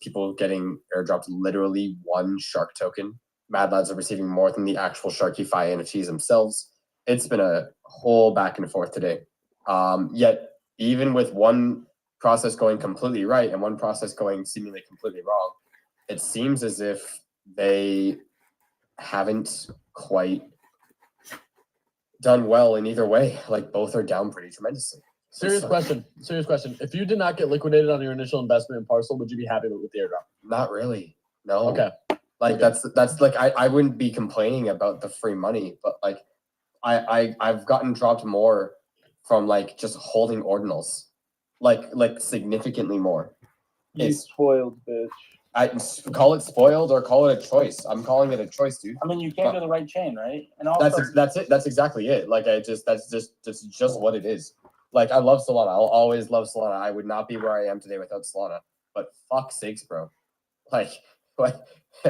people getting airdropped literally one shark token. Mad Lads are receiving more than the actual Sharkify NFTs themselves. It's been a whole back and forth today. Yet, even with one process going completely right and one process going seemingly completely wrong, it seems as if they haven't quite done well in either way. Like, both are down pretty tremendously. Serious question. If you did not get liquidated on your initial investment in Parcel, would you be happy with the airdrop? Not really. No. Okay. Like, that's like, I wouldn't be complaining about the free money, but like I've gotten dropped more from like just holding ordinals, like significantly more. It's spoiled, bitch. I call it spoiled or call it a choice. I'm calling it a choice, dude. I mean, you came to the right chain, right? And also, that's it. That's exactly it. Like, that's just what it is. Like, I love Solana. I'll always love Solana. I would not be where I am today without Solana. But fuck sakes, bro. Like,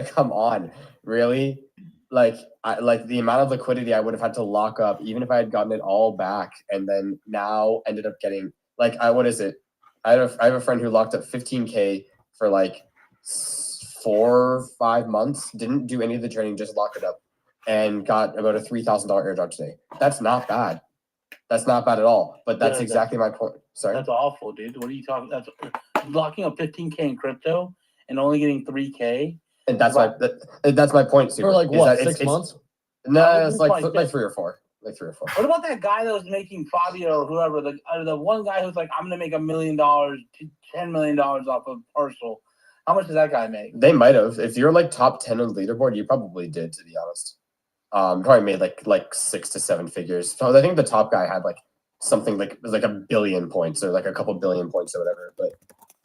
come on, really? Like the amount of liquidity I would have had to lock up, even if I had gotten it all back, and then now ended up getting like, what is it? I have a friend who locked up 15K for like 4 or 5 months, didn't do any of the trading, just locked it up, and got about a $3,000 airdrop today. That's not bad. That's not bad at all. But that's exactly my point. Sorry. That's awful, dude. What are you talking? That's locking up 15K in crypto and only getting 3K. And that's my point. Super, for like what, 6 months? No, it's like 3 or 4. Like 3 or 4. What about that guy that was making Fabio or whoever, the one guy who's like, I'm gonna make $1 million, $10 million off of Parcel? How much does that guy make? They might have. If you're like top 10 on the leaderboard, you probably did, to be honest. Probably made like 6 to 7 figures. So I think the top guy had like something like 1 billion points or like a couple billion points or whatever. But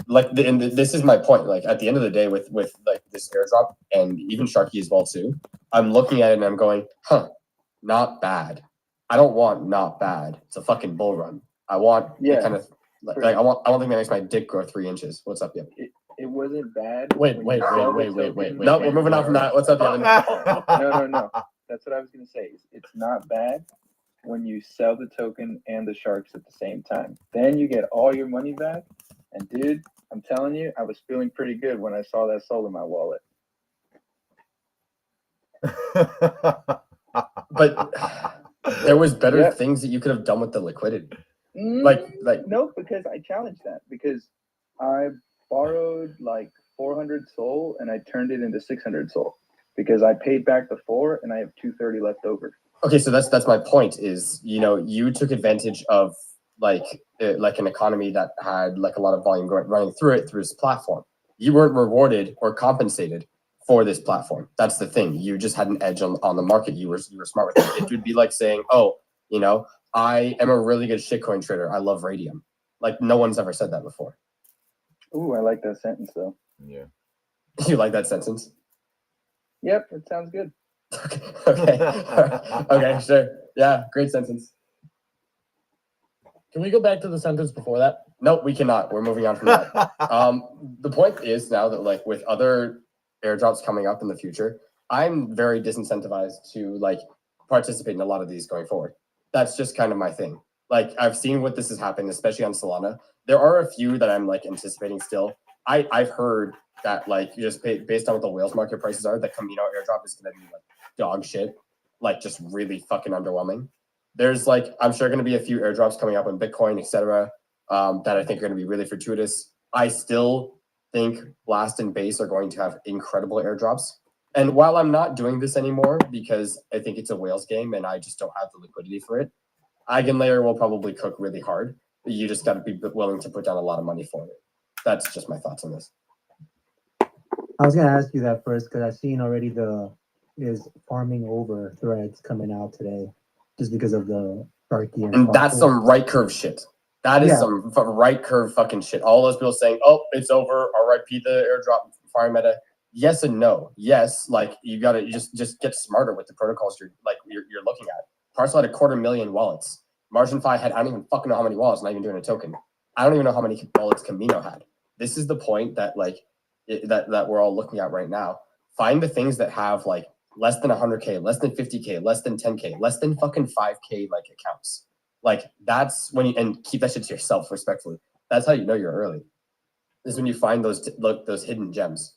like, this is my point. Like, at the end of the day, with like this airdrop and even Sharky as well too, I'm looking at it and I'm going, not bad. I don't want not bad. It's a fucking bull run. I want kind of like I want something that makes my dick grow 3 inches. What's up, yeah? It wasn't bad. Wait. No, we're moving on from that. What's up, Evan? No. That's what I was gonna say. It's not bad when you sell the token and the sharks at the same time. Then you get all your money back. And dude, I'm telling you, I was feeling pretty good when I saw that sold in my wallet. But there was better things that you could have done with the liquidity. Like no, because I challenged that, because I borrowed like 400 SOL and I turned it into 600 SOL because I paid back the 4 and I have 230 left over. Okay, so that's my point. Is, you took advantage of like an economy that had like a lot of volume running through this platform. You weren't rewarded or compensated for this platform. That's the thing. You just had an edge on the market. You were smart with it. It would be like saying, oh, I am a really good shitcoin trader. I love Radium. Like, no one's ever said that before. Ooh, I like that sentence though. Yeah. You like that sentence? Yep, it sounds good. Okay. Okay, sure. Yeah, great sentence. Can we go back to the sentence before that? No, we cannot. We're moving on from that. The point is now that like with other airdrops coming up in the future, I'm very disincentivized to like participate in a lot of these going forward. That's just kind of my thing. Like, I've seen what this has happened, especially on Solana. There are a few that I'm like anticipating still. I've heard that like just based on what the whales market prices are, the Camino airdrop is going to be like dog shit, like just really fucking underwhelming. There's like, I'm sure going to be a few airdrops coming up on Bitcoin, etc. That I think are going to be really fortuitous. I still think Blast and Base are going to have incredible airdrops. And while I'm not doing this anymore because I think it's a whales game and I just don't have the liquidity for it, Eigenlayer will probably cook really hard. You just got to be willing to put down a lot of money for it. That's just my thoughts on this. I was going to ask you that first because I've seen already is farming over threads coming out today just because of the Sharky and that's some right curve shit. That is some right curve fucking shit. All those people saying, oh, it's over, RIP the airdrop farm meta. Yes and no. Yes, like you just get smarter with the protocols you're looking at. Parcel had 250,000 wallets. MarginFi had, I don't even fucking know how many wallets, not even doing a token. I don't even know how many wallets Camino had. This is the point that like that we're all looking at right now. Find the things that have like less than 100K, less than 50K, less than 10K, less than fucking 5K like accounts. Like, that's when and keep that shit to yourself respectfully. That's how you know you're early. is when you find those hidden gems.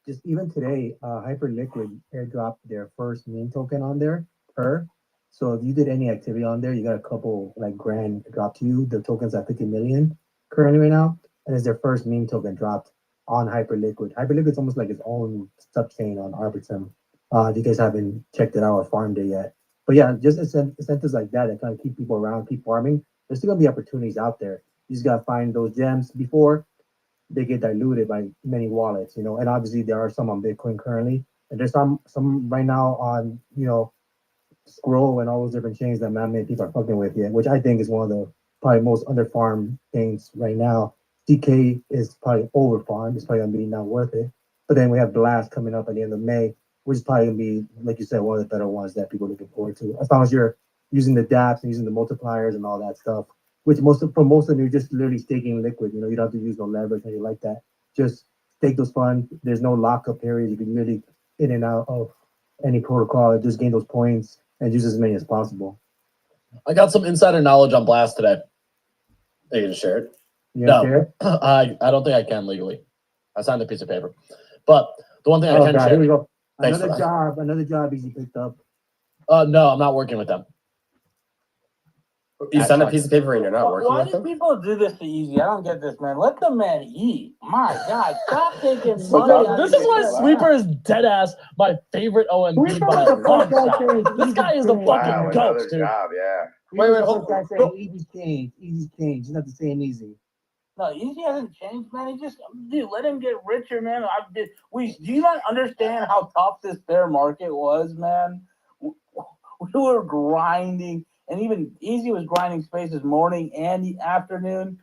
Just even today, Hyperliquid airdropped their first meme token on there per. So if you did any activity on there, you got a couple like grand dropped to you. The token's at 50 million currently right now, and it's their first meme token dropped on Hyperliquid. Hyperliquid's almost like its own subchain on Arbitrum. If you guys haven't checked it out or farmed it yet, but yeah, just incentives like that kind of keep people around, keep farming. There's still gonna be opportunities out there. You just gotta find those gems before they get diluted by many wallets, and obviously there are some on Bitcoin currently, and there's some right now on Scroll and all those different chains that not many people are fucking with yet, which I think is one of the probably most underfarmed things right now. DK is probably overfarmed; it's probably gonna be not worth it. But then we have Blast coming up at the end of May, which is probably gonna be, like you said, one of the better ones that people are looking forward to. As long as you're using the DApps and using the multipliers and all that stuff, which most of them you're just literally staking liquid. You don't have to use no leverage or anything like that. Just stake those funds. There's no lockup period. You can literally in and out of any protocol. Just gain those points and use as many as possible. I got some insider knowledge on Blast today. Are you gonna share it? You No. share? I don't think I can legally. I signed a piece of paper. But the one thing I Oh can God, here we share. go. Thanks Another for that. job easy picked up. No, I'm not working with them. You That's signed a fine. piece of paper and you're not working Why with do them? people do this to Easy? I don't get this, man. Let the man eat. My God, stop taking So, money. dude, out this of is why your Sweeper is dead ass my favorite OMB by a long shot. This guy is the fucking Wow, goat, another dude. job, yeah. Wait, Hold hold on. on. Saying easy change. It's not the same easy. No, Easy hasn't changed, man. He just, dude, let him get richer, man. Do you not understand how tough this bear market was, man? We were grinding, and even Easy was grinding spaces morning and the afternoon.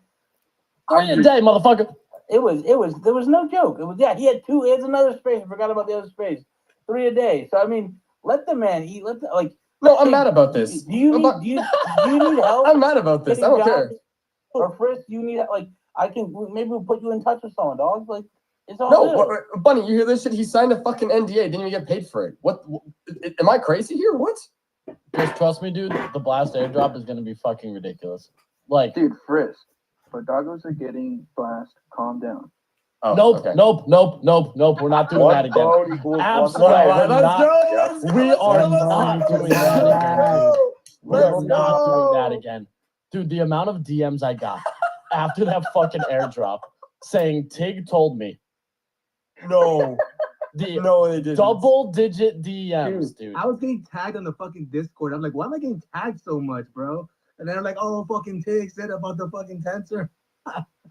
3 a day, motherfucker. There was no joke. He had two. He has another space. I forgot about the other space. 3 a day. So I mean, let the man eat. No, I'm mad about this. Do you need help? I'm mad about this. I don't getting care. jobs? Or Frisk, you need maybe we'll put you in touch with someone, dog. It's all No, good. Bunny, you hear this shit? He signed a fucking NDA, didn't even get paid for it. What? Am I crazy here? What? Just trust me, dude. The Blast airdrop is gonna be fucking ridiculous. Like, Dude, Frisk. But doggos are getting Blast. Calm down. Oh, nope, okay. nope. We're not doing that One again. bone equals Absolutely. one We're blast. Let's not- go. Yep. Let's go. We let's are go, let's not go. doing that again, dude. We are Let's not go. doing that again. Dude, the amount of DMs I got after that fucking airdrop saying Tig told me. No, The no, they didn't. double-digit DMs, dude. I was getting tagged on the fucking Discord. I'm like, why am I getting tagged so much, bro? And then I'm like, oh, fucking Tig said about the fucking Tensor.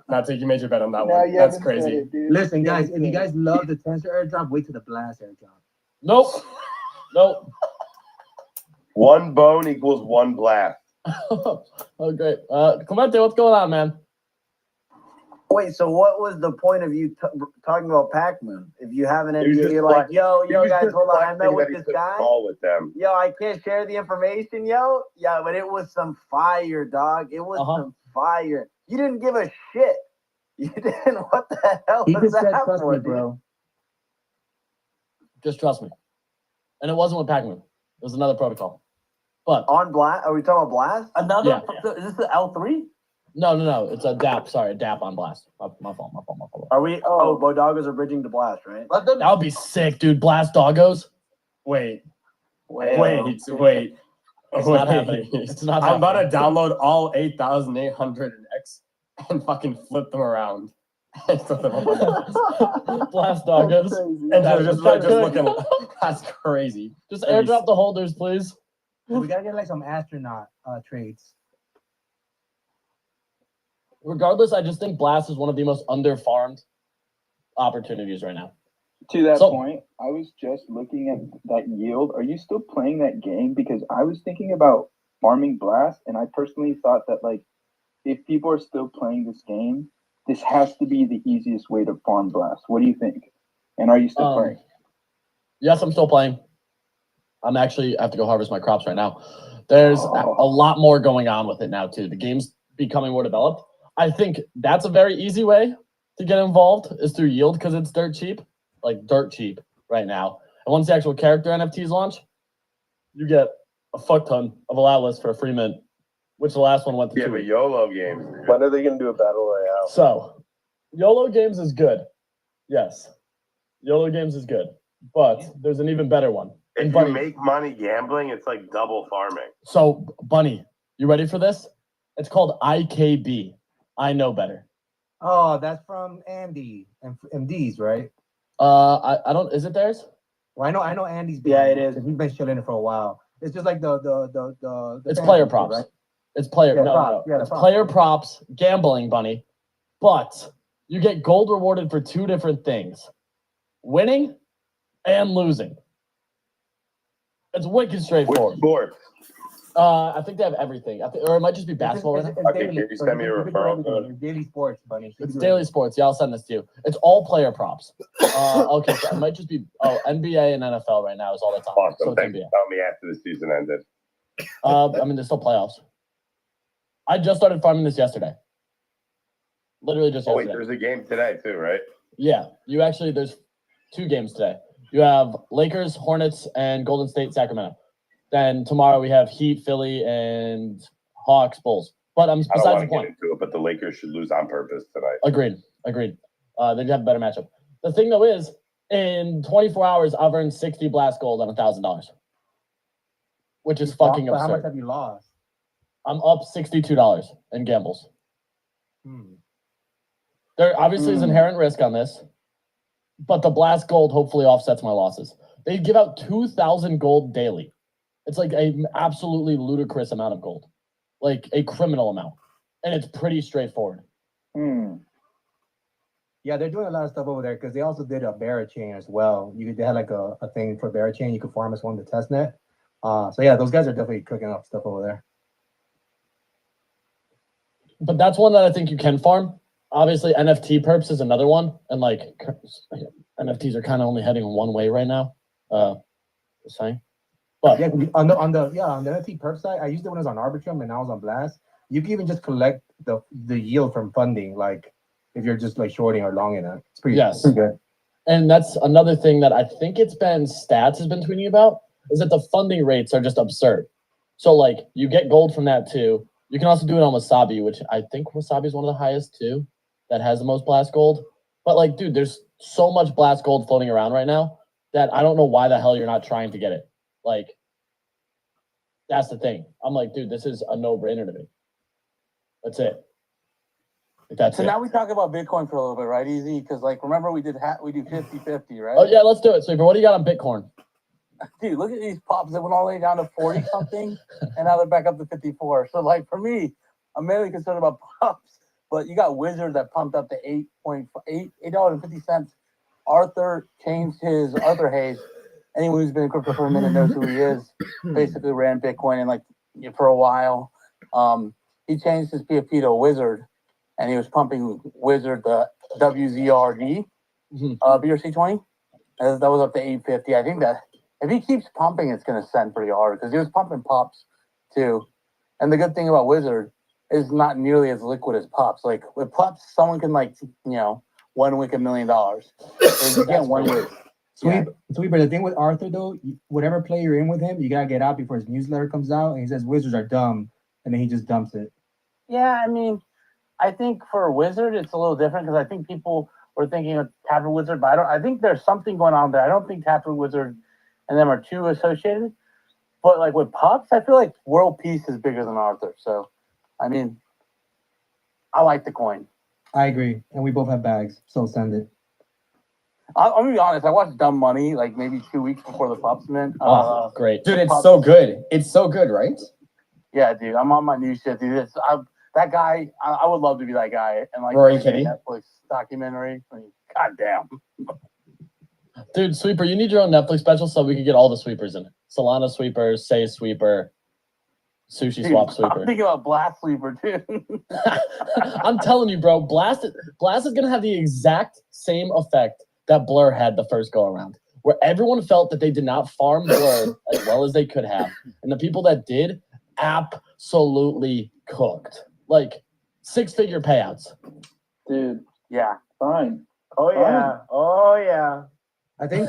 Not taking major bet on that Now one. you That's haven't said crazy. it, dude. Listen, guys, haven't if you said guys love the Tensor airdrop, wait till the Blast airdrop. Nope. One bone equals one blast. Oh, great. Clemente, what's going on, man? Wait, so what was the point of you talking about Pac-Man? If you have an He was NDA, just you're like, He yo, was guys, just hold on, I met flexing with that he this took guy. Call with them. Yo, I can't share the information, yo. Yeah, but it was some fire, dog. It was some fire. You didn't give a shit. You didn't. What the hell He was just said, that trust for, me, dude? bro. Just trust me. And it wasn't with Pac-Man. It was another protocol. But On Blast? Are we talking about Blast? Another. Yeah. Is this the L3? no. It's a DApp. Sorry, a DApp on Blast. My fault. Are we? Oh, Bodoggos are bridging to Blast, right? Let them. That would be sick, dude. Blast doggos. Wait. Wait. It's not happening. It's not I'm about happening. to download all 8,800X and fucking flip them around. And flip them up on the Blast doggos. And just looking. That's crazy. Just airdrop the holders, please. We gotta get like some astronaut trades. Regardless, I just think Blast is one of the most underfarmed opportunities right now. To that So- point, I was just looking at that yield. Are you still playing that game? Because I was thinking about farming Blast, and I personally thought that if people are still playing this game, this has to be the easiest way to farm Blast. What do you think? And are you still playing? Yes, I'm still playing. I have to go harvest my crops right now. There's a lot more going on with it now too. The game's becoming more developed. I think that's a very easy way to get involved is through yield because it's dirt cheap right now. And once the actual character NFTs launch, you get a fuck ton of allow for a free mint, which the last one went to Yeah, 2 but weeks. YOLO games. When are they going to do a battle royale? So YOLO Games is good. Yes. YOLO Games is good. But there's an even better one. And If Bunny, you make money gambling, it's like double farming. so Bunny, you ready for this? It's called IKB. I know better. Oh, that's from Andy and MD's, right? I don't. Is it theirs? Well, I know Andy's. Yeah, it is. He's been chilling it for a while. It's just like the It's fantasy player shit, props. right? It's player. Yeah, no, props. no, Yeah, the it's props. player props gambling, Bunny. But you get gold rewarded for two different things: winning and losing. It's wicked Which straightforward. sport? I think they have everything. Or it might just be basketball right now. Okay, can you send me a referral code? It's daily sports, Bunny. It's daily sports. Yeah, I'll send this to you. It's all player props. Okay, so it might just be NBA and NFL right now is all that's on. Awesome. So it's Thanks NBA. for telling me after the season ended. I mean, there's still playoffs. I just started farming this yesterday. Literally just Oh, wait, yesterday. there's a game today too, right? Yeah, there's 2 games today. You have Lakers, Hornets, and Golden State, Sacramento. Then tomorrow we have Heat, Philly, and Hawks, Bulls. But I don't besides want the to get point. into it, but the Lakers should lose on purpose tonight. Agreed. They have a better matchup. The thing though is, in 24 hours, I've earned 60 blast gold on $1,000, which is fucking But how much absurd. have you lost? I'm up $62 in gambles. There obviously is inherent risk on this, but the blast gold hopefully offsets my losses. They give out 2,000 gold daily. It's like an absolutely ludicrous amount of gold, like a criminal amount, and it's pretty straightforward. Yeah, they're doing a lot of stuff over there because they also did a bearer chain as well. They had like a thing for bearer chain. You could farm as one of the test net. So yeah, those guys are definitely cooking up stuff over there. But that's one that I think you can farm. Obviously, NFT perps is another one, and like NFTs are kind of only heading one way right now. Just saying. But yeah, on the NFT perp side, I used it when I was on Arbitrum and I was on Blast. You can even just collect the yield from funding, like if you're just like shorting or longing it. It's pretty good. And that's another thing that I think Stats has been tweeting about is that the funding rates are just absurd. So like you get gold from that too. You can also do it on Wasabi, which I think Wasabi is one of the highest too, that has the most blast gold. But like, dude, there's so much blast gold floating around right now that I don't know why the hell you're not trying to get it. Like, that's the thing. I'm like, dude, this is a no-brainer to me. That's it. That's So it. now we talk about Bitcoin for a little bit, right? Easy, because like remember we do 50-50, right? Oh yeah, let's do it. Sleeper, what do you got on Bitcoin? Dude, look at these pops that went all the way down to 40 something, and now they're back up to 54. So like for me, I'm mainly concerned about pops, but you got Wizard that pumped up to $8.50. Arthur changed his Arthur Hayes. Anyone who's been in crypto for a minute knows who he is. Basically ran Bitcoin in like for a while. He changed his PFP to a Wizard, and he was pumping Wizard the WZRD BRC20. That was up to 850. I think that if he keeps pumping, it's going to send pretty hard because he was pumping pops too. And the good thing about Wizard is not nearly as liquid as pops. Like with pops, someone can 1 week $1 million. If you get 1 week. Sweeper, the thing with Arthur though, whatever play you're in with him, you gotta get out before his newsletter comes out, and he says Wizards are dumb, and then he just dumps it. Yeah, I mean, I think for a Wizard, it's a little different because I think people were thinking of Taproot Wizard, but I think there's something going on there. I don't think Taproot Wizard and them are too associated. But like with Pups, I feel like World Peace is bigger than Arthur. So, I mean, I like the coin. I agree, and we both have bags, so send it. I'm gonna be honest. I watched Dumb Money like maybe 2 weeks before the Pups mint. Great, dude! It's so good. It's so good, right? Yeah, dude. I'm on my new shit, dude. That guy. I would love to be that guy and like Rory a Kitty Netflix documentary. I mean, goddamn. dude. Sweeper, you need your own Netflix special so we can get all the sweepers in it. Solana sweeper, Say sweeper, Sushi swap sweeper. I'm thinking about Blast Sweeper too. I'm telling you, bro. Blast is gonna have the exact same effect that Blur had the first go around, where everyone felt that they did not farm Blur as well as they could have, and the people that did absolutely cooked, like 6-figure payouts. Dude, Yeah. fine. Oh yeah. Oh yeah. I think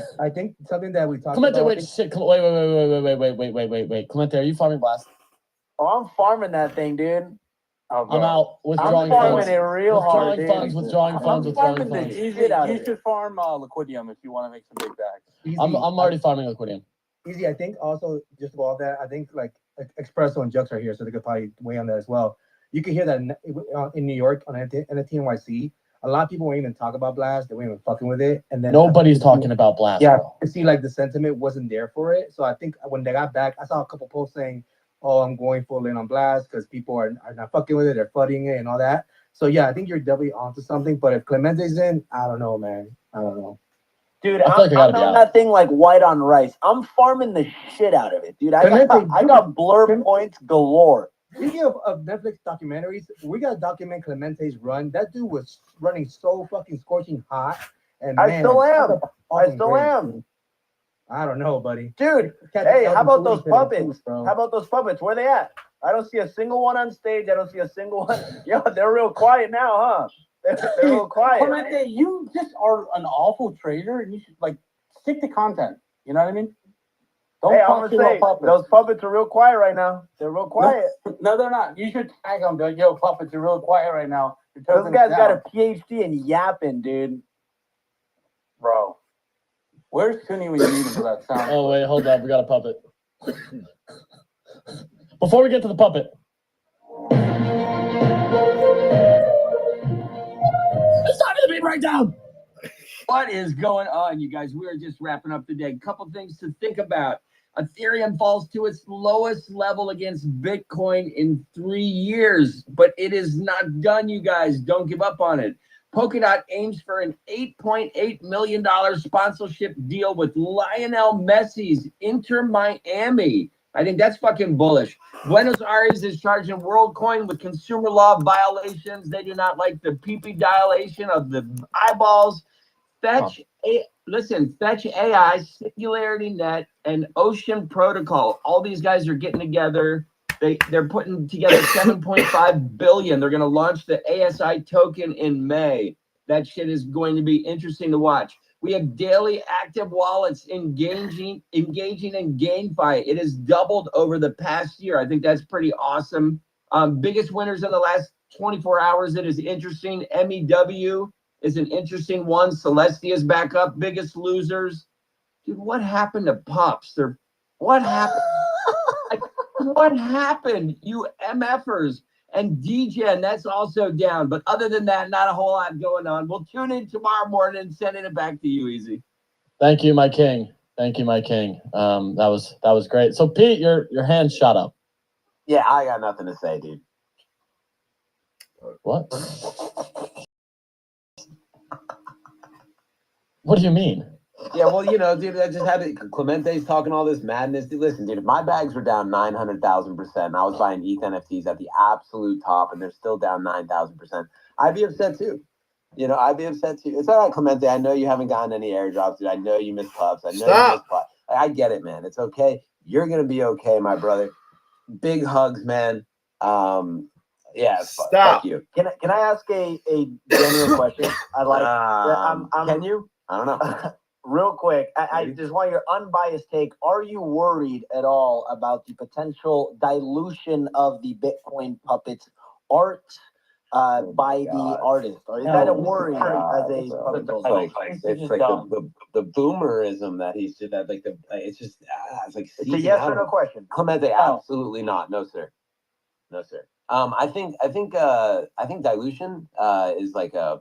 something that we talked Clemente, about. wait. Clemente, are you farming Blast? Oh, I'm farming that thing, dude. Oh, I'm bro. out. Withdrawing I'm funds. farming it real hard, Withdrawing dude. funds. Withdrawing I'm funds. Withdrawing farming funds. this. Easy. Shit out of You it. should farm Liquidium if you want to make some big bags. Easy. I'm already farming Liquidium. Easy. I think also just about that. I think like Espresso and Jux are here, so they could probably weigh on that as well. You can hear that in New York on NFT NYC. A lot of people won't even talk about Blast. They weren't even fucking with it. And then Nobody's talking about Blast. Yeah, Bro. I see like the sentiment wasn't there for it. So I think when they got back, I saw a couple posts saying, "Oh, I'm going full in on Blast because people are not fucking with it. They're flooding it and all that." So yeah, I think you're definitely onto something. But if Clemente's in, I don't know, man. I don't know. Dude, I feel like I gotta I'm be on out. that thing like white on rice. I'm farming the shit out of it, dude. I Clemente, got blur points galore. Speaking of Netflix documentaries, we gotta document Clemente's run. That dude was running so fucking scorching hot. And I man, still am. that's a I fucking still great, am. dude. I don't know, buddy. Dude, Catch hey, Elton how about Booty those to the puppets? booth, bro. How about those puppets? Where they at? I don't see a single one on stage. I don't see a single one. Yo, they're real quiet now, huh? They're real quiet. Clemente, you just are an awful trader, and you should like stick to content. You know what I mean? Don't Hey, I'm talk gonna to say puppets. those puppets are real quiet right now. They're real quiet. No, they're not. You should tag them. Be like, yo, puppets, you're real quiet right now. You're Those token guys down. got a PhD in yapping, dude. Bro. Where's Cooney when you need him for that sound? Oh wait, hold up. We got a puppet. Before we get to the puppet, it's time for the beat breakdown. What is going on, you guys? We are just wrapping up the day. Couple things to think about. Ethereum falls to its lowest level against Bitcoin in 3 years, but it is not done, you guys. Don't give up on it. Polkadot aims for an $8.8 million sponsorship deal with Lionel Messi's Inter Miami. I think that's fucking bullish. Buenos Aires is charging WorldCoin with consumer law violations. They do not like the PP dilation of the eyeballs. Fetch AI, Singularity Net, and Ocean Protocol. All these guys are getting together. They're putting together 7.5 billion. They're going to launch the ASI token in May. That shit is going to be interesting to watch. We have daily active wallets engaging in GameFi. It has doubled over the past year. I think that's pretty awesome. Biggest winners in the last 24 hours. It is interesting. MEW is an interesting one. Celestia's back up. Biggest losers. Dude, what happened to Pups? What happened? What happened? You MFers and DGen, that's also down. But other than that, not a whole lot going on. We'll tune in tomorrow morning and sending it back to you, Easy. Thank you, my king. Thank you, my king. That was great. So Pete, your hand shot up. Yeah, I got nothing to say, dude. What? What do you mean? Yeah, well, you know, dude, I just had it. Clemente's talking all this madness. Dude, listen, dude, if my bags were down 900,000%, and I was buying ETH NFTs at the absolute top, and they're still down 9,000%, I'd be upset too. You know, I'd be upset too. It's all right, Clemente. I know you haven't gotten any airdrops, dude. I know you miss Pups. I know you miss Pups. I get it, man. It's okay. You're gonna be okay, my brother. Big hugs, man. Yeah, fuck you. Can I ask a genuine question? I like. Can you? I don't know. Real quick, I just want your unbiased take. Are you worried at all about the potential dilution of the Bitcoin puppets art by the artist? Or is that a worry as a puppet builder? It's like the boomerism that he's just that like the it's just it's like It's a yes or no question. Clemente, absolutely not. No, sir. No, sir. I think dilution is like a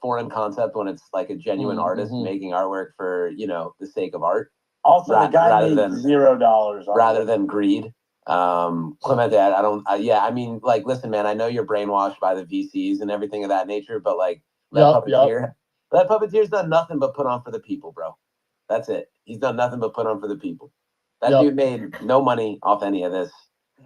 foreign concept when it's like a genuine artist making artwork for, you know, the sake of art. Also, the guy made $0 rather than greed. Clemente, I don't. Yeah, I mean, like, listen, man. I know you're brainwashed by the VCs and everything of that nature, but like, that puppeteer's done nothing but put on for the people, bro. That's it. He's done nothing but put on for the people. That dude made no money off any of this,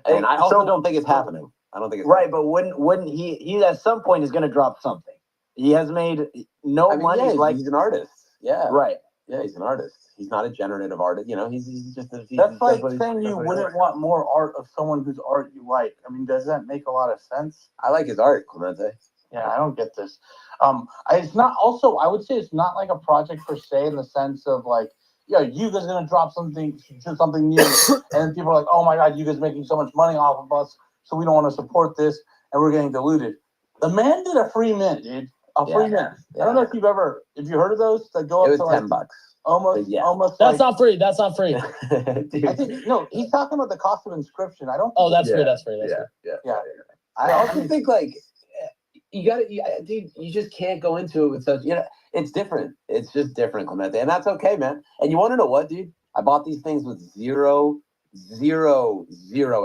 and I also don't think it's happening. I don't think it's right. But wouldn't he at some point is going to drop something? He has made no money. Yeah, like he's an artist. Yeah. Right. Yeah, he's an artist. He's not a generative artist. You know, he's just. That's like saying you wouldn't want more art of someone whose art you like. I mean, does that make a lot of sense? I like his art, Clemente. Yeah, I don't get this. It's not. Also, I would say it's not like a project per se in the sense of like, yeah, you guys are gonna drop something new, and people are like, oh my god, you guys are making so much money off of us, so we don't want to support this. and we're getting diluted. The man did a free mint, dude. A free mint. I don't know if you heard of those that go It up was to $10. like almost, Yeah. almost. That's like, not free. That's not free. Dude. I think no. He's talking about the cost of inscription. I don't. Oh, that's free. Yeah, That's free. That's yeah, free. yeah. Yeah. I Yeah, also I mean- think like you got to, dude. You just can't go into it with such. It's different. It's just different, Clemente, and that's okay, man. And you want to know what, dude? I bought these things with zero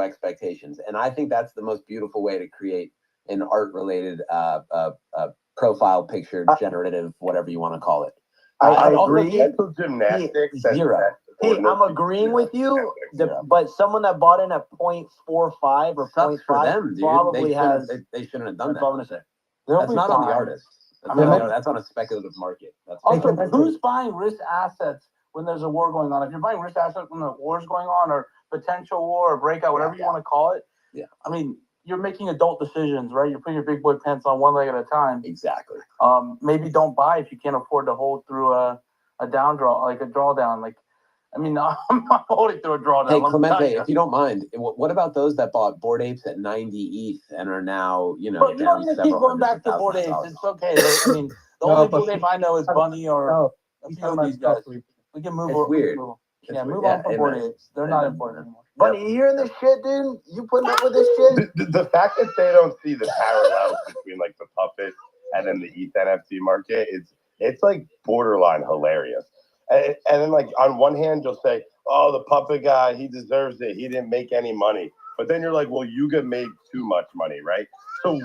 expectations, and I think that's the most beautiful way to create an art-related profile picture, generative, whatever you want to call it. I also agree. think Mental gymnastics. and Zero. Hey, I'm ordinance agreeing with you, Zero. but someone that bought in at 0.45 or Sucks for 0.5 them, dude. probably They shouldn't- has. They shouldn't have done That's all I'm that. gonna say. They'll That's be not on the fine. artist. That's, Yeah. that's on a speculative market. That's Also, Hey, who's buying risk assets when there's a war going on? If you're buying risk assets when the war's going on, or potential war, or breakout, whatever you want to call it. Yeah. I mean, you're making adult decisions, right? You're putting your big boy pants on one leg at a time. exactly. Maybe don't buy if you can't afford to hold through a down draw, like a drawdown. Like, I mean, I'm not holding through a drawdown. Hey, let me tell Clemente, you. if you don't mind, what about those that bought Bored Apes at 90 ETH and are now, But you down don't even keep several going hundreds back of to board thousands of apes. dollars? It's okay. I mean, the No, only but board ape I know is Bunny or No, a he's few talking of about these guys. stuff. We can move. It's we can weird. move. It's Yeah, weird. move Yeah, on from board amen. apes. They're not Amen. important anymore. Bunny, you hearing this shit, dude? You putting up with this shit? The fact that they don't see the parallels between like the puppet and then the ETH NFT market, it's like borderline hilarious. And then like on one hand you'll say, oh, the puppet guy, he deserves it. He didn't make any money. But then you're like, well, Yuga made too much money, right? So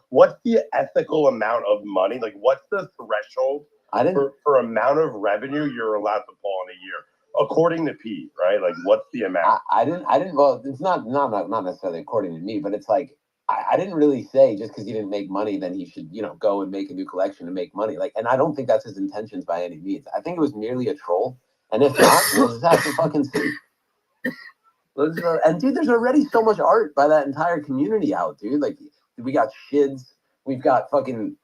what's the ethical amount of money? Like what's the threshold I didn't. for amount of revenue you're allowed to pull in a year? According to Pete, right? Like what's the amount? I didn't. Well, it's not necessarily according to me, but it's like I didn't really say just because he didn't make money, then he should go and make a new collection and make money. Like, and I don't think that's his intentions by any means. I think it was merely a troll. And if not, we'll just have to fucking see. And dude, there's already so much art by that entire community out, dude. Like we got Shids, we've got fucking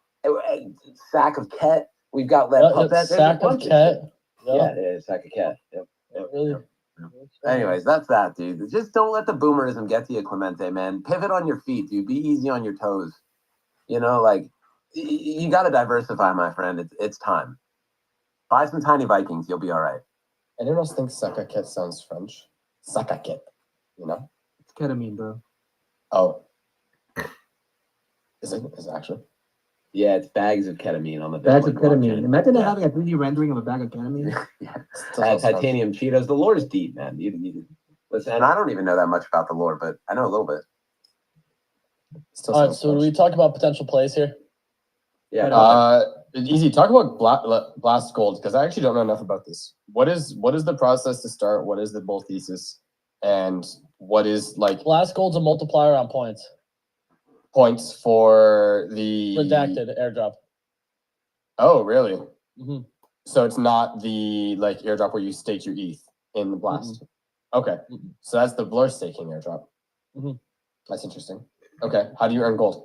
Sack of Ket, we've got Led Puppet. There's a Sack of bunch of Ket. shit. Yeah, Sack of Ket. Yep. Really? Anyways, that's that, dude. Just don't let the boomerism get to you, Clemente, man. Pivot on your feet, dude. Be easy on your toes. Like you got to diversify, my friend. It's time. Buy some tiny Vikings. You'll be all right. Anyone else think Sakaket sounds French? Sakaket, It's ketamine, bro. Oh. Is it actually? Yeah, it's bags of ketamine on the Bags of Bitcoin ketamine. blockchain. Imagine Yeah. having a 3D rendering of a bag of ketamine. Still sounds French. Titanium Cheetos. The lore's deep, man. You listen, and I don't even know that much about the lore, but I know a little bit. Still All right, sounds so do French. we talk about potential plays here? Yeah. Easy. Talk about Blast Gold because I actually don't know enough about this. What is the process to start? What is the bull thesis? And what is like Blast Gold's a multiplier on points. points for the Redacted airdrop. Oh, really? Mhm. So it's not the like airdrop where you stake your ETH in the Blast. Okay, Mhm. so that's the blur staking airdrop. Mhm. That's interesting. Okay, how do you earn gold?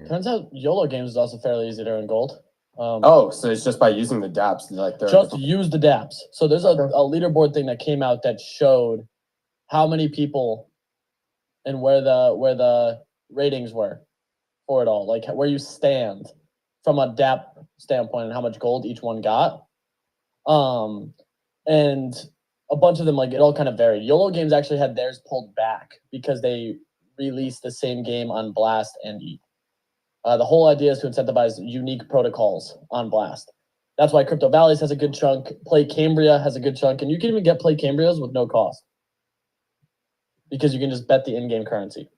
Turns out YOLO games is also fairly easy to earn gold. Oh, so it's just by using the dApps, like they're Just use the dApps. So there's Okay. a leaderboard thing that came out that showed how many people and where the ratings were for it all, like where you stand from a dApp standpoint and how much gold each one got. And a bunch of them, like it all kind of varied. YOLO games actually had theirs pulled back because they released the same game on Blast and ETH. The whole idea is to incentivize unique protocols on Blast. That's why Crypto Valleys has a good chunk. Play Cambria has a good chunk, and you can even get Play Cambrias with no cost because you can just bet the in-game currency.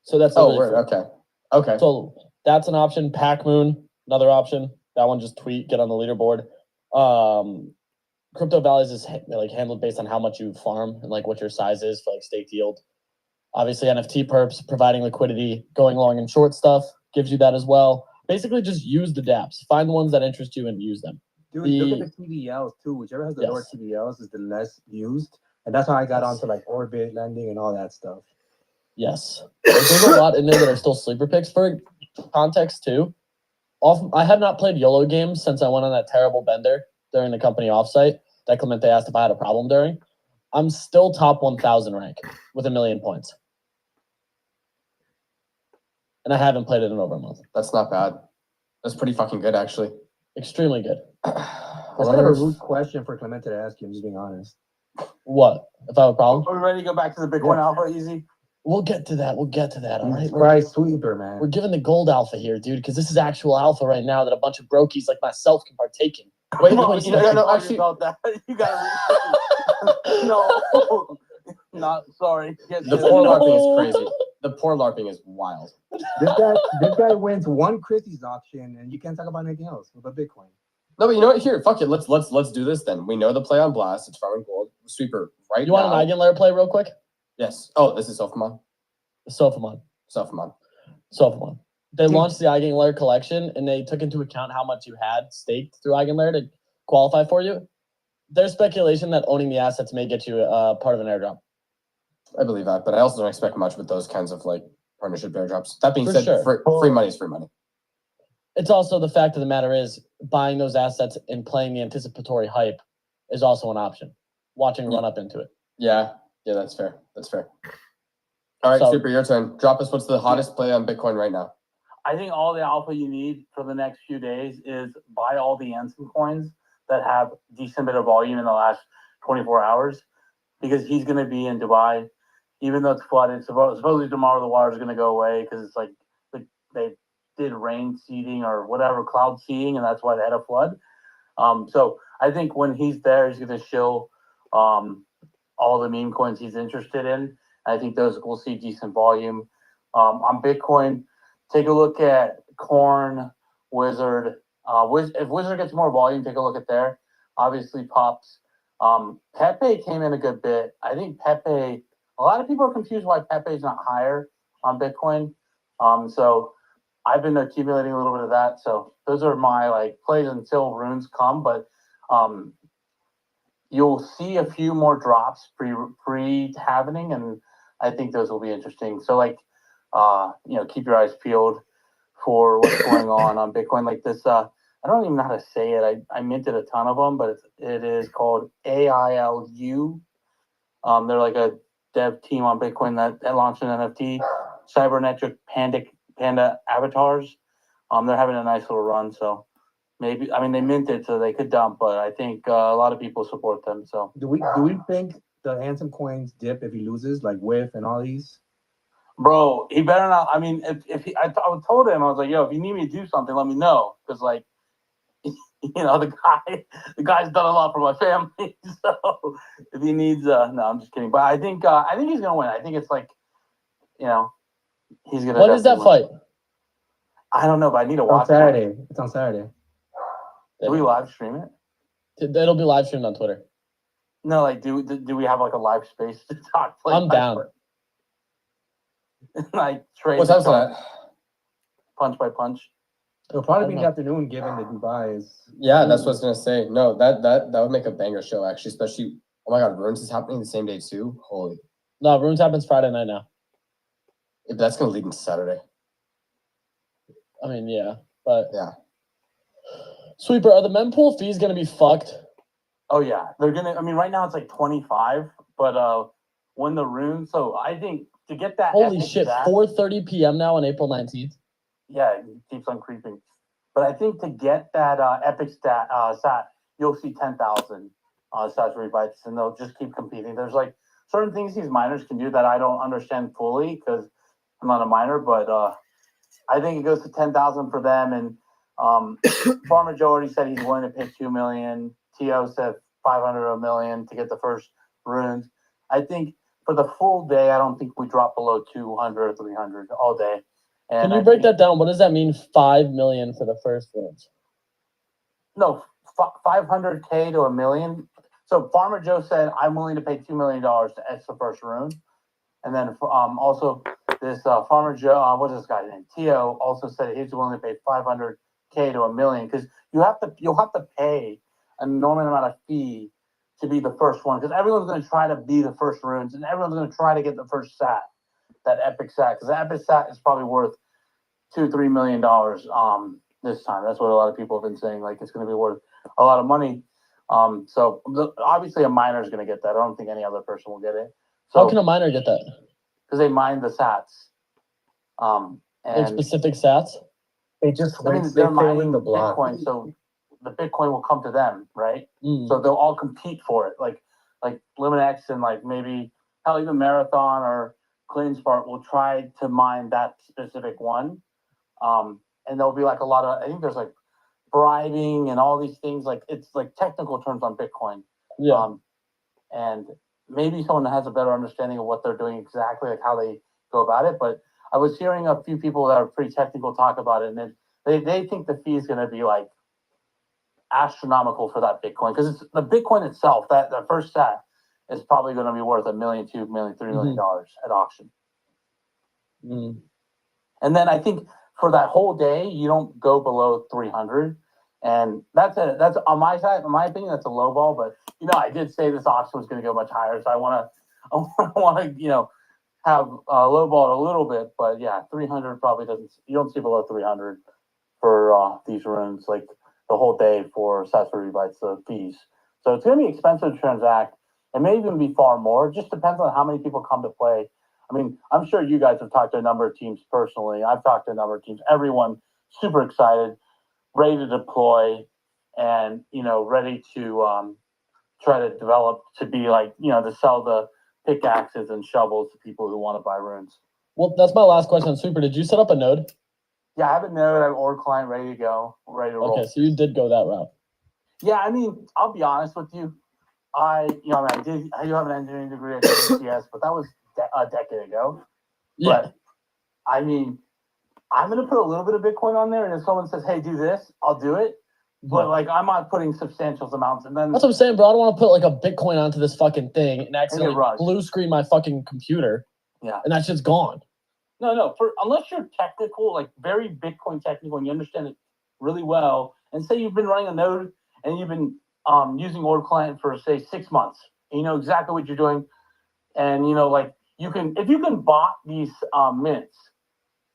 So that's Oh, really word. free. Okay. So that's an option. Pac Moon, another option. That one just tweet, get on the leaderboard. Crypto Valleys is like handled based on how much you farm and like what your size is for like staked yield. Obviously, NFT perps providing liquidity, going long and short stuff gives you that as well. Basically, just use the dApps. Find the ones that interest you and use them. Dude, The- look at the TVLs too. Whichever has the lower Yes. TVLs is the less used. And that's how I got Yes. onto like Orbit lending and all that stuff. Yes, there's a lot in there that are still sleeper picks for context too. I have not played YOLO games since I went on that terrible bender during the company offsite that Clemente asked if I had a problem during. I'm still top 1,000 rank with 1 million points. and I haven't played it in over a month. That's not bad. That's pretty fucking good, actually. Extremely good. I That's kind of wonder a if rude question for Clemente to ask you. I'm just being honest. What? If I have a problem? Are we ready to go back to the Bitcoin Yeah. Alpha easy? We'll get to that. All right. Jesus Christ, sweeper, man. We're giving the gold alpha here, dude, because this is actual alpha right now that a bunch of brokies like myself can partake in. Wait, Come on, wait, you no, know, no, sorry actually, about that. You gotta read. No, not sorry. Yes, the yes. poor No. LARPing is crazy. The poor LARPing is wild. This guy wins one Christie's auction, and you can't talk about anything else about Bitcoin. No, but you know what? Here, fuck it. Let's do this then. We know the play on Blast. It's farming gold. Sweeper right You want an now. Eigenlayer play real quick? Yes. Oh, this is Sofamon. Sofamon. Sofamon. They launched the Eigenlayer collection, and they took into account how much you had staked through Eigenlayer to qualify for you. There's speculation that owning the assets may get you part of an airdrop. I believe that, but I also don't expect much with those kinds of like partnership airdrops. That being For said, sure. free money is free money. It's also the fact of the matter is buying those assets and playing the anticipatory hype is also an option. Watching run up into it. Yeah, that's fair. All right, So- Super, your turn. Drop us. What's the hottest play on Bitcoin right now? I think all the alpha you need for the next few days is buy all the Ansem coins that have decent bit of volume in the last 24 hours, because he's going to be in Dubai, even though it's flooded. Supposedly tomorrow the water is going to go away because it's like they did rain seeding or whatever, cloud seeding, and that's why they had a flood. So I think when he's there, he's going to show all the meme coins he's interested in. I think those will see decent volume. On Bitcoin, take a look at Corn, Wizard. If Wizard gets more volume, take a look at there. Obviously, Pops. Pepe came in a good bit. I think Pepe, a lot of people are confused why Pepe is not higher on Bitcoin. So I've been accumulating a little bit of that. So those are my like plays until runes come, but you'll see a few more drops pre-happening, and I think those will be interesting. So like, keep your eyes peeled for what's going on Bitcoin. Like this, I don't even know how to say it. I minted a ton of them, but it is called AILU. They're like a dev team on Bitcoin that launched an NFT, Cybernetic Panda avatars. They're having a nice little run. So maybe, they minted so they could dump, but I think a lot of people support them. So Do we think the Ansem coins dip if he loses, like Whiff and all these? bro, he better not. I told him, I was like, yo, if you need me to do something, let me know, because like, the guy's done a lot for my family. So if he needs, no, I'm just kidding. But I think he's gonna win. I think it's like, he's gonna. When is that definitely win. fight? I don't know, but I need to It's on watch Saturday. It's on Saturday. it. Do we live stream it? It'll be live streamed on Twitter. No, like, do we have like a live space to talk? Like, I'm down. Like trade. What time's that? Punch by punch. It'll probably be in the afternoon, given that Dubai is. Yeah, that's what I was gonna say. No, that would make a banger show, actually, especially. Oh my God, Runes is happening the same day too. Holy, No, Runes happens Friday night now. if that's gonna lead into Saturday. Yeah, but Yeah. Sweeper, are the mempool fees gonna be fucked? Oh yeah, they're gonna. Right now it's like 25, but when the runes. So I think to get that. Holy epic shit! stat- 4:30 p.m. now on April 19th. Yeah, it keeps on creeping. But I think to get that epic stat, you'll see 10,000 statutory bytes, and they'll just keep competing. There's like certain things these miners can do that I don't understand fully because I'm not a miner, but I think it goes to 10,000 for them. And Farmer Joe already said he's willing to pay $2 million. T.O. said 500 or $1 million to get the first runes. I think for the full day, I don't think we drop below 200 or 300 all day. And Can you break that down? What does that mean? 5 million for the first runes. No, 500K to $1 million. So Farmer Joe said, I'm willing to pay $2 million to etch the first rune. And then also this Farmer Joe, what's this guy's name? T.O. also said he's willing to pay 500K to $1 million, because you'll have to pay an enormous amount of fee to be the first one, because everyone's going to try to be the first runes, and everyone's going to try to get the first sat, that epic sat, because the epic sat is probably worth $2-3 million this time. That's what a lot of people have been saying. Like, it's going to be worth a lot of money. So obviously a miner is going to get that. I don't think any other person will get it. So How can a miner get that? because they mine the sats. Like And specific stats. They just I mean, switched. they're They fill in mining the block. Bitcoin, so the Bitcoin will come to them, right? Mm. So they'll all compete for it, like Liminex and like maybe hell even Marathon or CleanSpark will try to mine that specific one. And there'll be like a lot of I think there's like bribing and all these things like it's like technical terms on Bitcoin. Yeah. And maybe someone has a better understanding of what they're doing exactly, like how they go about it. But I was hearing a few people that are pretty technical talk about it, and then they think the fee is going to be like astronomical for that Bitcoin because it's the Bitcoin itself. That the first set is probably going to be worth $1 million, $2 million, $3 million at auction. Mm. And then I think for that whole day, you don't go below 300. And that's on my side, in my opinion, that's a low ball. But I did say this auction was going to go much higher, so I want to have low ball a little bit. But yeah, 300 probably doesn't. You don't see below 300 for these runes like the whole day for Sasori Bytes, the fees. So it's going to be expensive to transact. It may even be far more. It just depends on how many people come to play. I mean, I'm sure you guys have talked to a number of teams personally. I've talked to a number of teams. Everyone super excited, ready to deploy, and ready to try to develop to be like to sell the pickaxes and shovels to people who want to buy runes. Well, that's my last question on Super. Did you set up a node? Yeah, I have a node. I have an org client ready to go, ready to roll. Okay, so you did go that route. Yeah, I mean, I'll be honest with you. I do have an engineering degree at UCS, but that was a decade ago. Yeah. But I mean, I'm going to put a little bit of Bitcoin on there, and if someone says, "Hey, do this," I'll do it. But like, I'm not putting substantial amounts, and then that's what I'm saying, bro. I don't want to put like a Bitcoin onto this fucking thing and accidentally blue screen my fucking computer. Yeah, and that shit's gone. No. Unless you're technical, like very Bitcoin technical, and you understand it really well, and say you've been running a node and you've been using org client for say 6 months, and you know exactly what you're doing, and like you can if you can bot these mints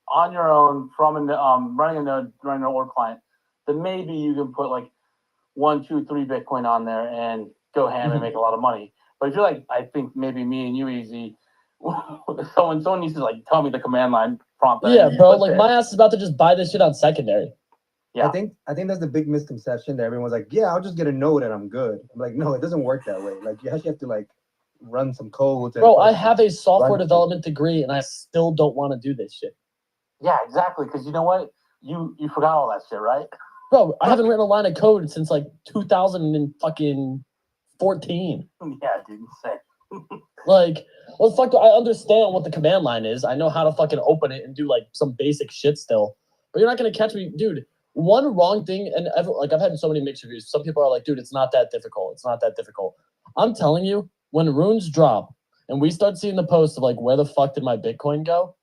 on your own from running a node, running an org client, then maybe you can put like 1, 2, 3 Bitcoin on there and go ham and make a lot of money. But if you're like, I think maybe me and you, Easy, someone needs to like tell me the command line prompt. Yeah, bro. Like my ass is about to just buy this shit on secondary. Yeah. I think that's the big misconception that everyone's like, yeah, I'll just get a node and I'm good. I'm like, no, it doesn't work that way. Like you actually have to like run some codes. Bro, I have a software development degree and I still don't want to do this shit. Yeah, exactly. Because you know what? You forgot all that shit, right? Bro, I haven't written a line of code since like 2014. Yeah, dude, insane. Like, well, fuck, I understand what the command line is. I know how to fucking open it and do like some basic shit still. But you're not gonna catch me, dude. One wrong thing, and like I've had so many mixed reviews. Some people are like, dude, it's not that difficult. It's not that difficult. I'm telling you, when runes drop and we start seeing the posts of like, where the fuck did my Bitcoin go?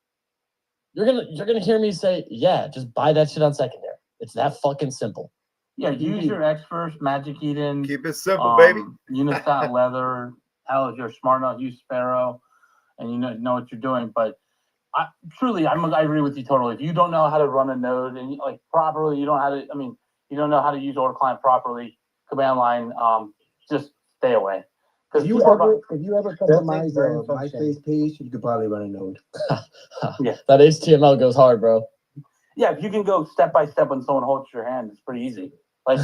You're gonna hear me say, yeah, just buy that shit on secondary. It's that fucking simple. Yeah, use your X first, Magic Eden. Keep it simple, baby. Unisat Leather. Hell, if you're smart enough, use Sparrow, and you know what you're doing. But I agree with you totally. If you don't know how to run a node and like properly, you don't know how to use org client properly, command line, just stay away. If you ever customize your MySpace page, you could probably run a node. Yeah, that HTML goes hard, bro. Yeah, if you can go step by step when someone holds your hand, it's pretty easy. Like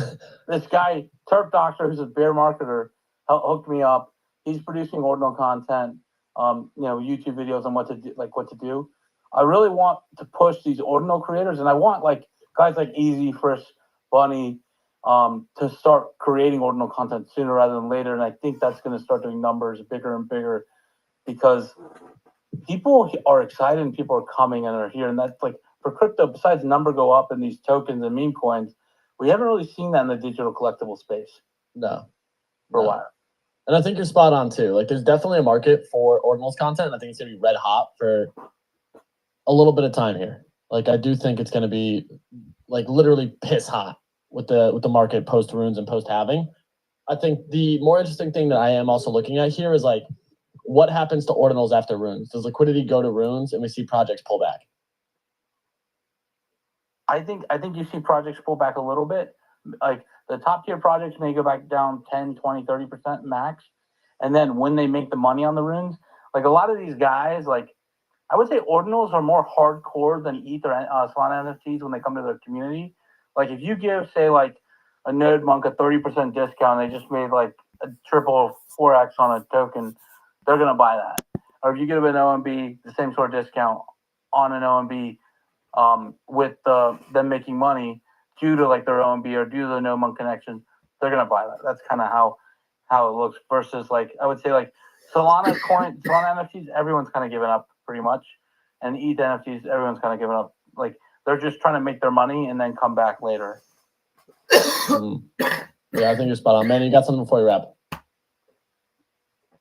this guy, Turp Doctor, who's a bear marketer, hooked me up. He's producing ordinal content, YouTube videos on what to do. I really want to push these ordinal creators, and I want like guys like Easy, Frisk, Bunny, to start creating ordinal content sooner rather than later. And I think that's going to start doing numbers bigger and bigger because people are excited and people are coming and are here. And that's like for crypto, besides number go up in these tokens and meme coins, we haven't really seen that in the digital collectible space. No. For a while. And I think you're spot on too. Like there's definitely a market for ordinals content. And I think it's gonna be red hot for a little bit of time here. Like I do think it's gonna be like literally piss hot with the market post runes and post halving. I think the more interesting thing that I am also looking at here is like what happens to ordinals after runes? Does liquidity go to runes and we see projects pull back? I think you see projects pull back a little bit. Like the top tier projects may go back down 10, 20, 30% max. And then when they make the money on the runes, like a lot of these guys, like I would say ordinals are more hardcore than ETH or Solana NFTs when they come to their community. Like if you give, say, like a Node Monk a 30% discount, they just made like a triple 4x on a token, they're gonna buy that. Or if you give an OMB the same sort of discount on an OMB, with them making money due to like their OMB or due to the Node Monk connection, they're gonna buy that. That's kind of how it looks. Versus like I would say like Solana NFTs, everyone's kind of given up pretty much, and ETH NFTs, everyone's kind of given up. Like they're just trying to make their money and then come back later. Yeah, I think you're spot on, man. You got something before you wrap?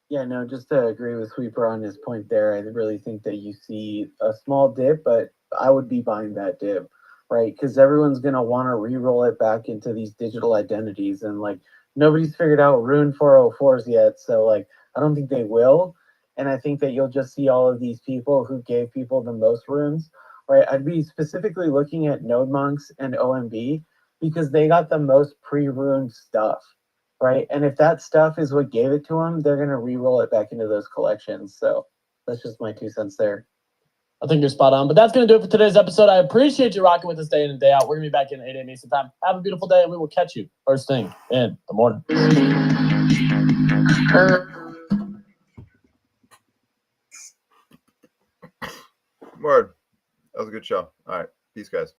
Yeah, no, just to agree with Sweeper on his point there, I really think that you see a small dip, but I would be buying that dip, right? Because everyone's going to want to re-roll it back into these digital identities. And like, nobody's figured out Rune 404s yet. So like, I don't think they will. And I think that you'll just see all of these people who gave people the most runes, right? I'd be specifically looking at Node Monks and OMB because they got the most pre-runed stuff. Right. And if that stuff is what gave it to them, they're going to re-roll it back into those collections. So that's just my 2 cents there. I think you're spot on. But that's going to do it for today's episode. I appreciate you rocking with us day in and day out. We're going to be back in 8 a.m. Eastern time. Have a beautiful day, and we will catch you first thing in the morning. Word. That was a good show. All right. Peace, guys.